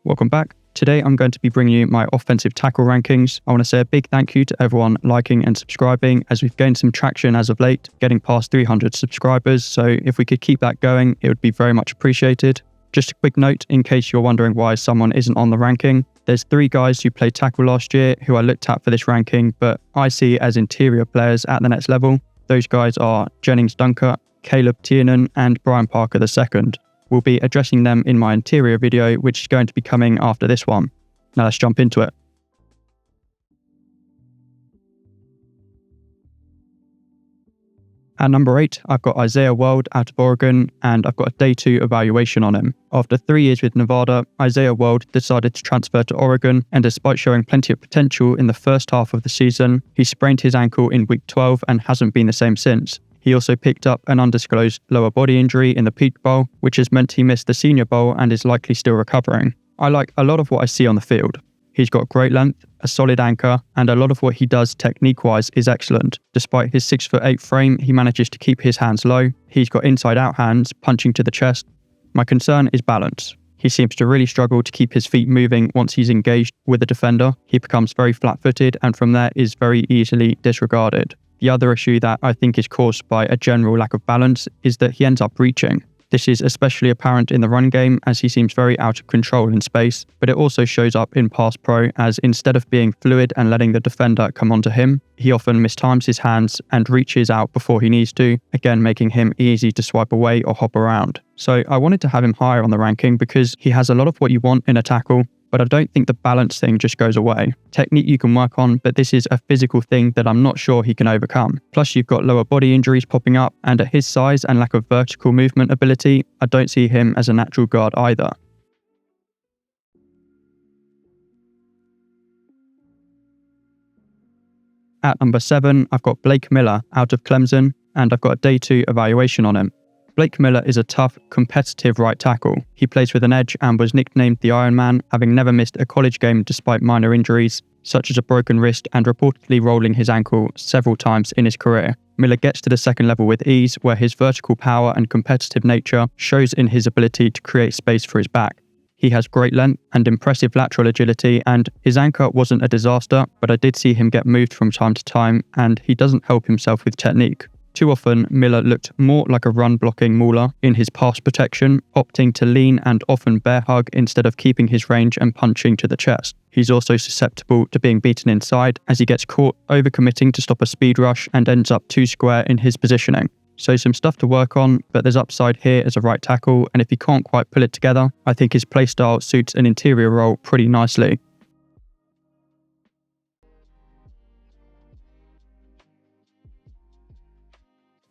Welcome back. Today I'm going to be bringing you my offensive tackle rankings. I want to say a big thank you to everyone liking and subscribing, as we've gained some traction as of late, getting past 300 subscribers, so if we could keep that going, it would be very much appreciated. Just a quick note in case you're wondering why someone isn't on the ranking. There's 3 guys who played tackle last year who I looked at for this ranking, but I see as interior players at the next level. Those guys are Jennings Dunker, Caleb Tiernan and Brian Parker II. We'll be addressing them in my interior video, which is going to be coming after this one. Now let's jump into it. At number 8, I've got Isaiah World out of Oregon, and I've got a day 2 evaluation on him. After 3 years with Nevada, Isaiah World decided to transfer to Oregon, and despite showing plenty of potential in the first half of the season, he sprained his ankle in week 12 and hasn't been the same since. He also picked up an undisclosed lower body injury in the Peach Bowl, which has meant he missed the Senior Bowl and is likely still recovering. I like a lot of what I see on the field. He's got great length, a solid anchor, and a lot of what he does technique-wise is excellent. Despite his 6'8" frame, he manages to keep his hands low. He's got inside-out hands, punching to the chest. My concern is balance. He seems to really struggle to keep his feet moving once he's engaged with a defender. He becomes very flat-footed and from there is very easily disregarded. The other issue that I think is caused by a general lack of balance is that he ends up reaching. This is especially apparent in the run game, as he seems very out of control in space, but it also shows up in pass pro, as instead of being fluid and letting the defender come onto him, he often mistimes his hands and reaches out before he needs to, again making him easy to swipe away or hop around. So I wanted to have him higher on the ranking because he has a lot of what you want in a tackle, but I don't think the balance thing just goes away. Technique you can work on, but this is a physical thing that I'm not sure he can overcome. Plus you've got lower body injuries popping up, and at his size and lack of vertical movement ability, I don't see him as a natural guard either. At number 7, I've got Blake Miller out of Clemson, and I've got a day 2 evaluation on him. Blake Miller is a tough, competitive right tackle. He plays with an edge and was nicknamed the Iron Man, having never missed a college game despite minor injuries, such as a broken wrist and reportedly rolling his ankle several times in his career. Miller gets to the second level with ease, where his vertical power and competitive nature shows in his ability to create space for his back. He has great length and impressive lateral agility, and his anchor wasn't a disaster, but I did see him get moved from time to time, and he doesn't help himself with technique. Too often, Miller looked more like a run-blocking mauler in his pass protection, opting to lean and often bear hug instead of keeping his range and punching to the chest. He's also susceptible to being beaten inside, as he gets caught overcommitting to stop a speed rush and ends up too square in his positioning. So some stuff to work on, but there's upside here as a right tackle, and if he can't quite pull it together, I think his playstyle suits an interior role pretty nicely.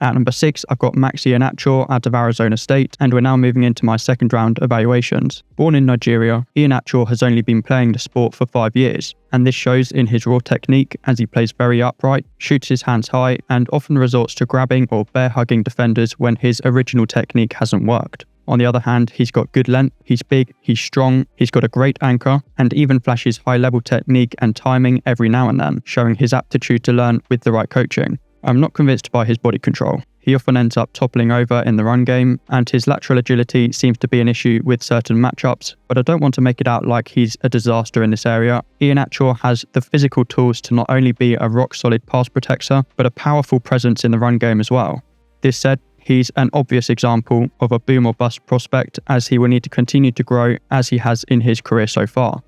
At number 6, I've got Maxi Iheanacho out of Arizona State, and we're now moving into my second round evaluations. Born in Nigeria, Iheanacho has only been playing the sport for 5 years, and this shows in his raw technique, as he plays very upright, shoots his hands high, and often resorts to grabbing or bear hugging defenders when his original technique hasn't worked. On the other hand, he's got good length, he's big, he's strong, he's got a great anchor, and even flashes high-level technique and timing every now and then, showing his aptitude to learn with the right coaching. I'm not convinced by his body control. He often ends up toppling over in the run game, and his lateral agility seems to be an issue with certain matchups, but I don't want to make it out like he's a disaster in this area. Iheanacho has the physical tools to not only be a rock-solid pass protector, but a powerful presence in the run game as well. This said, he's an obvious example of a boom or bust prospect, as he will need to continue to grow as he has in his career so far.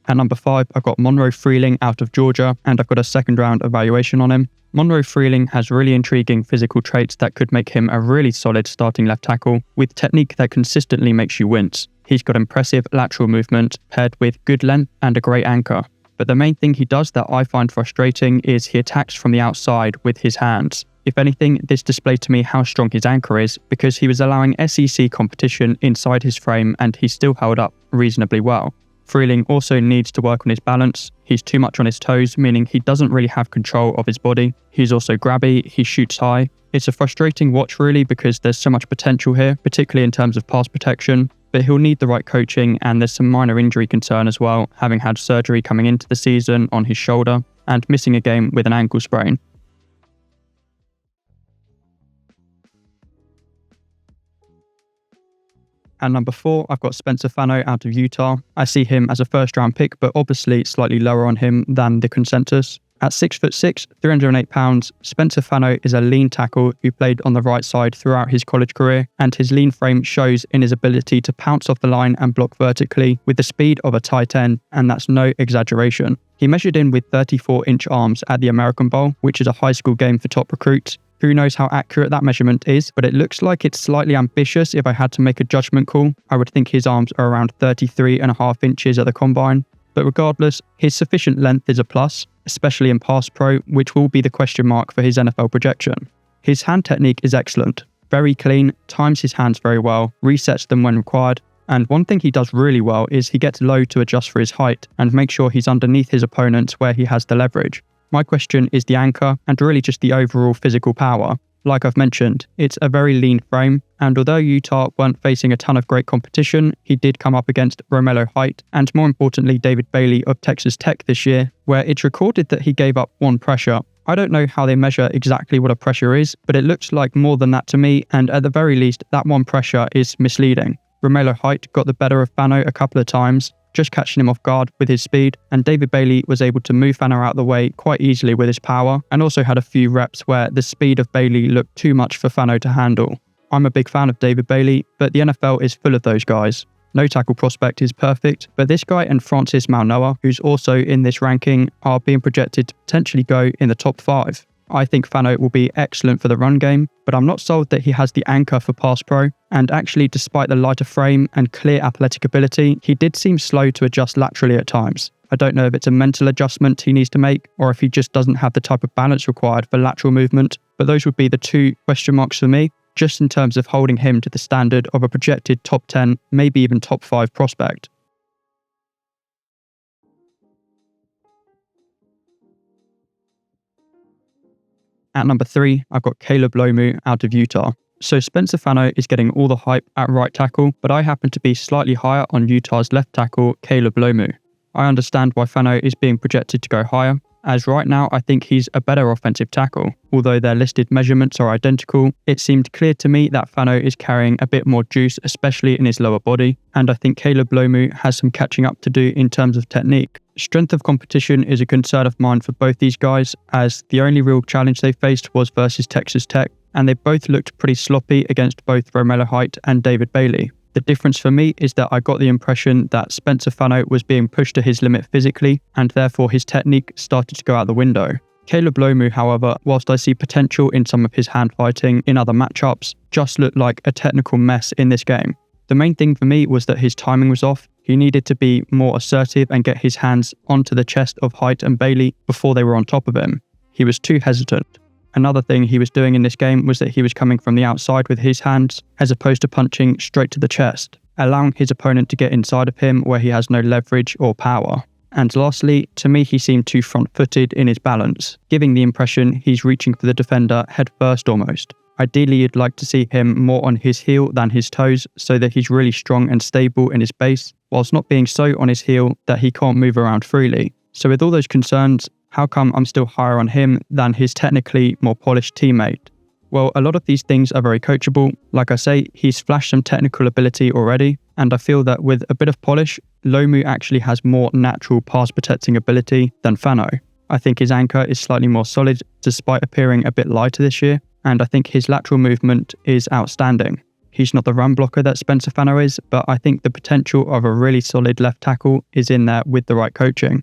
At number 5, I've got Monroe Freeling out of Georgia, and I've got a second round evaluation on him. Monroe Freeling has really intriguing physical traits that could make him a really solid starting left tackle, with technique that consistently makes you wince. He's got impressive lateral movement, paired with good length and a great anchor. But the main thing he does that I find frustrating is he attacks from the outside with his hands. If anything, this displayed to me how strong his anchor is, because he was allowing SEC competition inside his frame and he still held up reasonably well. Freeling also needs to work on his balance. He's too much on his toes, meaning he doesn't really have control of his body. He's also grabby, he shoots high. It's a frustrating watch really, because there's so much potential here, particularly in terms of pass protection, but he'll need the right coaching, and there's some minor injury concern as well, having had surgery coming into the season on his shoulder and missing a game with an ankle sprain. At number 4, I've got Spencer Fano out of Utah. I see him as a first-round pick, but obviously slightly lower on him than the consensus. At 6'6", 308 pounds, Spencer Fano is a lean tackle who played on the right side throughout his college career, and his lean frame shows in his ability to pounce off the line and block vertically with the speed of a tight end, and that's no exaggeration. He measured in with 34-inch arms at the American Bowl, which is a high school game for top recruits. Who knows how accurate that measurement is, but it looks like it's slightly ambitious if I had to make a judgment call. I would think his arms are around 33.5 inches at the combine. But regardless, his sufficient length is a plus, especially in pass pro, which will be the question mark for his NFL projection. His hand technique is excellent, very clean, times his hands very well, resets them when required, and one thing he does really well is he gets low to adjust for his height and make sure he's underneath his opponents where he has the leverage. My question is the anchor and really just the overall physical power. Like I've mentioned, it's a very lean frame, and although Utah weren't facing a ton of great competition, he did come up against Romello Height and more importantly David Bailey of Texas Tech this year, where it's recorded that he gave up one pressure. I don't know how they measure exactly what a pressure is, but it looks like more than that to me, and at the very least, that one pressure is misleading. Romello Height got the better of Fano a couple of times, just catching him off guard with his speed, and David Bailey was able to move Fano out of the way quite easily with his power, and also had a few reps where the speed of Bailey looked too much for Fano to handle. I'm a big fan of David Bailey, but the NFL is full of those guys. No tackle prospect is perfect, but this guy and Francis Mauigoa, who's also in this ranking, are being projected to potentially go in the top 5. I think Fano will be excellent for the run game, but I'm not sold that he has the anchor for pass pro, and actually despite the lighter frame and clear athletic ability, he did seem slow to adjust laterally at times. I don't know if it's a mental adjustment he needs to make, or if he just doesn't have the type of balance required for lateral movement, but those would be the 2 question marks for me, just in terms of holding him to the standard of a projected top 10, maybe even top 5 prospect. At number 3, I've got Caleb Lomu out of Utah. So Spencer Fano is getting all the hype at right tackle, but I happen to be slightly higher on Utah's left tackle, Caleb Lomu. I understand why Fano is being projected to go higher, as right now I think he's a better offensive tackle. Although their listed measurements are identical, it seemed clear to me that Fano is carrying a bit more juice, especially in his lower body, and I think Caleb Lomu has some catching up to do in terms of technique. Strength of competition is a concern of mine for both these guys, as the only real challenge they faced was versus Texas Tech, and they both looked pretty sloppy against both Romello Height and David Bailey. The difference for me is that I got the impression that Spencer Fano was being pushed to his limit physically, and therefore his technique started to go out the window. Caleb Lomu, however, whilst I see potential in some of his hand fighting in other matchups, just looked like a technical mess in this game. The main thing for me was that his timing was off. He needed to be more assertive and get his hands onto the chest of Height and Bailey before they were on top of him. He was too hesitant. Another thing he was doing in this game was that he was coming from the outside with his hands as opposed to punching straight to the chest, allowing his opponent to get inside of him where he has no leverage or power. And lastly, to me he seemed too front-footed in his balance, giving the impression he's reaching for the defender head first almost. Ideally, you'd like to see him more on his heel than his toes so that he's really strong and stable in his base, whilst not being so on his heel that he can't move around freely. So with all those concerns, how come I'm still higher on him than his technically more polished teammate? Well, a lot of these things are very coachable. Like I say, he's flashed some technical ability already, and I feel that with a bit of polish, Lomu actually has more natural pass protecting ability than Fano. I think his anchor is slightly more solid despite appearing a bit lighter this year, and I think his lateral movement is outstanding. He's not the run blocker that Spencer Fano is, but I think the potential of a really solid left tackle is in there with the right coaching.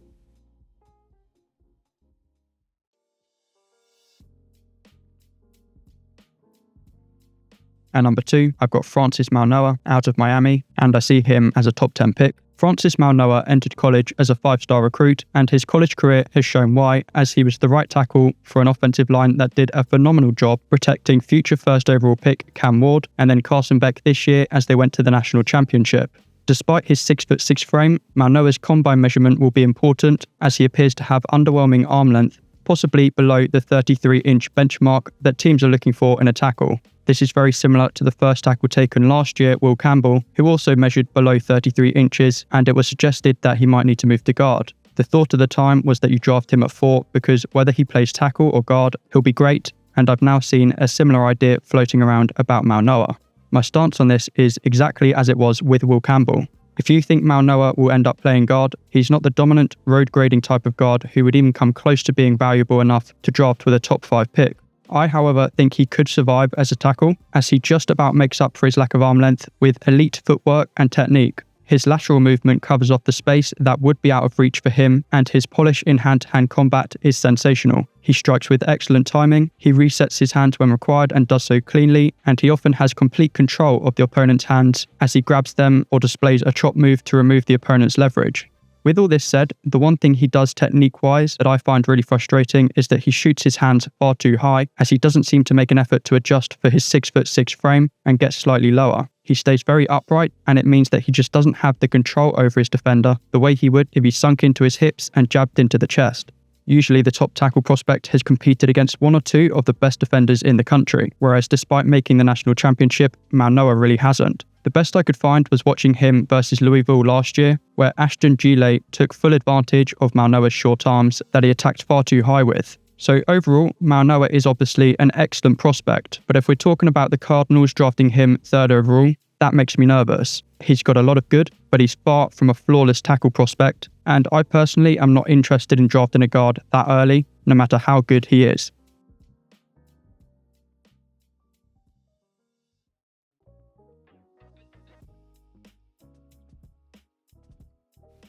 At number 2, I've got Francis Mauigoa out of Miami, and I see him as a top 10 pick. Francis Mauigoa entered college as a 5-star recruit, and his college career has shown why, as he was the right tackle for an offensive line that did a phenomenal job protecting future first overall pick Cam Ward and then Carson Beck this year as they went to the national championship. Despite his 6'6" frame, Mauigoa's combine measurement will be important as he appears to have underwhelming arm length, possibly below the 33-inch benchmark that teams are looking for in a tackle. This is very similar to the first tackle taken last year, Will Campbell, who also measured below 33 inches, and it was suggested that he might need to move to guard. The thought at the time was that you draft him at 4 because whether he plays tackle or guard, he'll be great, and I've now seen a similar idea floating around about Mauigoa. My stance on this is exactly as it was with Will Campbell. If you think Mal Noah will end up playing guard, he's not the dominant, road-grading type of guard who would even come close to being valuable enough to draft with a top 5 pick. I, however, think he could survive as a tackle, as he just about makes up for his lack of arm length with elite footwork and technique. His lateral movement covers off the space that would be out of reach for him, and his polish in hand-to-hand combat is sensational. He strikes with excellent timing, he resets his hands when required and does so cleanly, and he often has complete control of the opponent's hands as he grabs them or displays a chop move to remove the opponent's leverage. With all this said, the one thing he does technique-wise that I find really frustrating is that he shoots his hands far too high, as he doesn't seem to make an effort to adjust for his 6'6" frame and get slightly lower. He stays very upright, and it means that he just doesn't have the control over his defender the way he would if he sunk into his hips and jabbed into the chest. Usually the top tackle prospect has competed against one or two of the best defenders in the country, whereas despite making the national championship, Mal Noah really hasn't. The best I could find was watching him versus Louisville last year, where Ashton Gile took full advantage of Mal Noah's short arms that he attacked far too high with. So overall, Mal Noah is obviously an excellent prospect, but if we're talking about the Cardinals drafting him 3rd overall, that makes me nervous. He's got a lot of good, but he's far from a flawless tackle prospect, and I personally am not interested in drafting a guard that early, no matter how good he is.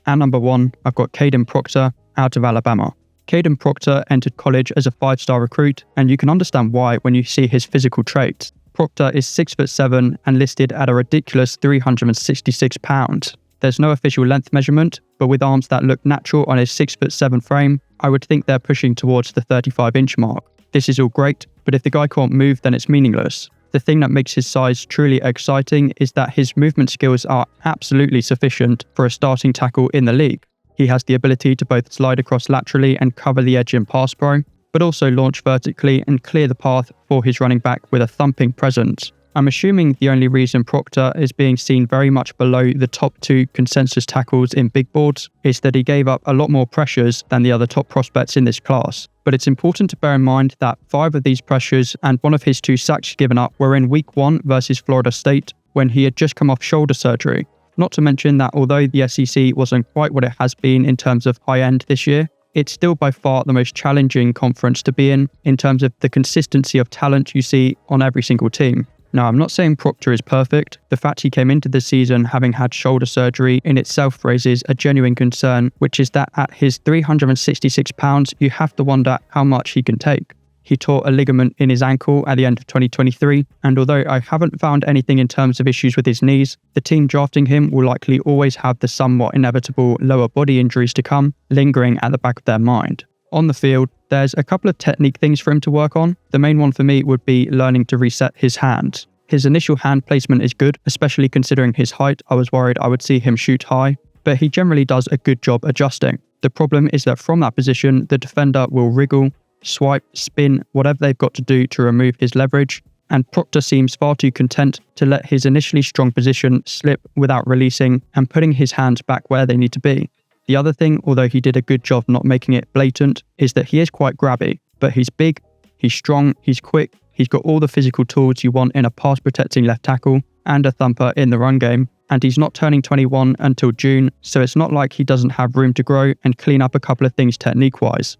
At number 1, I've got Kadyn Proctor out of Alabama. Kadyn Proctor entered college as a 5-star recruit, and you can understand why when you see his physical traits. Proctor is 6'7" and listed at a ridiculous 366 pounds. There's no official length measurement, but with arms that look natural on his 6'7" frame, I would think they're pushing towards the 35-inch mark. This is all great, but if the guy can't move, then it's meaningless. The thing that makes his size truly exciting is that his movement skills are absolutely sufficient for a starting tackle in the league. He has the ability to both slide across laterally and cover the edge in pass pro, but also launch vertically and clear the path for his running back with a thumping presence. I'm assuming the only reason Proctor is being seen very much below the top 2 consensus tackles in big boards is that he gave up a lot more pressures than the other top prospects in this class. But it's important to bear in mind that 5 of these pressures and 1 of his 2 sacks given up were in week 1 versus Florida State when he had just come off shoulder surgery. Not to mention that although the SEC wasn't quite what it has been in terms of high end this year, it's still by far the most challenging conference to be in terms of the consistency of talent you see on every single team. Now, I'm not saying Proctor is perfect. The fact he came into the season having had shoulder surgery in itself raises a genuine concern, which is that at his 366 pounds, you have to wonder how much he can take. He tore a ligament in his ankle at the end of 2023, and although I haven't found anything in terms of issues with his knees, the team drafting him will likely always have the somewhat inevitable lower body injuries to come, lingering at the back of their mind. On the field, there's a couple of technique things for him to work on. The main one for me would be learning to reset his hands. His initial hand placement is good, especially considering his height. I was worried I would see him shoot high, but he generally does a good job adjusting. The problem is that from that position, the defender will wriggle, swipe, spin, whatever they've got to do to remove his leverage, and Proctor seems far too content to let his initially strong position slip without releasing and putting his hands back where they need to be. The other thing, although he did a good job not making it blatant, is that he is quite grabby, but he's big, he's strong, he's quick, he's got all the physical tools you want in a pass-protecting left tackle and a thumper in the run game, and he's not turning 21 until June, so it's not like he doesn't have room to grow and clean up a couple of things technique-wise.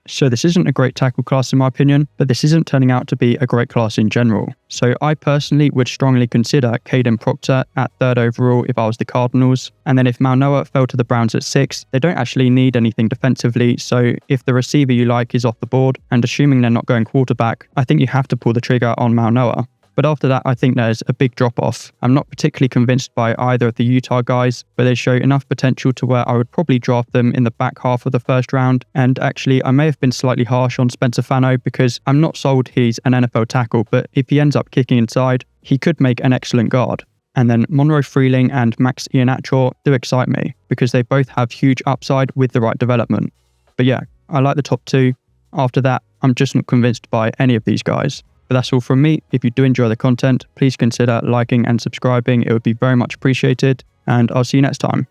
So this isn't a great tackle class in my opinion, but this isn't turning out to be a great class in general. So I personally would strongly consider Kadyn Proctor at 3rd overall if I was the Cardinals. And then if Mal Noah fell to the Browns at 6, they don't actually need anything defensively. So if the receiver you like is off the board, and assuming they're not going quarterback, I think you have to pull the trigger on Mal Noah. But after that, I think there's a big drop-off. I'm not particularly convinced by either of the Utah guys, but they show enough potential to where I would probably draft them in the back half of the first round. And actually, I may have been slightly harsh on Spencer Fano because I'm not sold he's an NFL tackle, but if he ends up kicking inside, he could make an excellent guard. And then Monroe Freeling and Max Ihenacho do excite me because they both have huge upside with the right development. But yeah, I like the top 2. After that, I'm just not convinced by any of these guys. But that's all from me. If you do enjoy the content, please consider liking and subscribing. It would be very much appreciated. And I'll see you next time.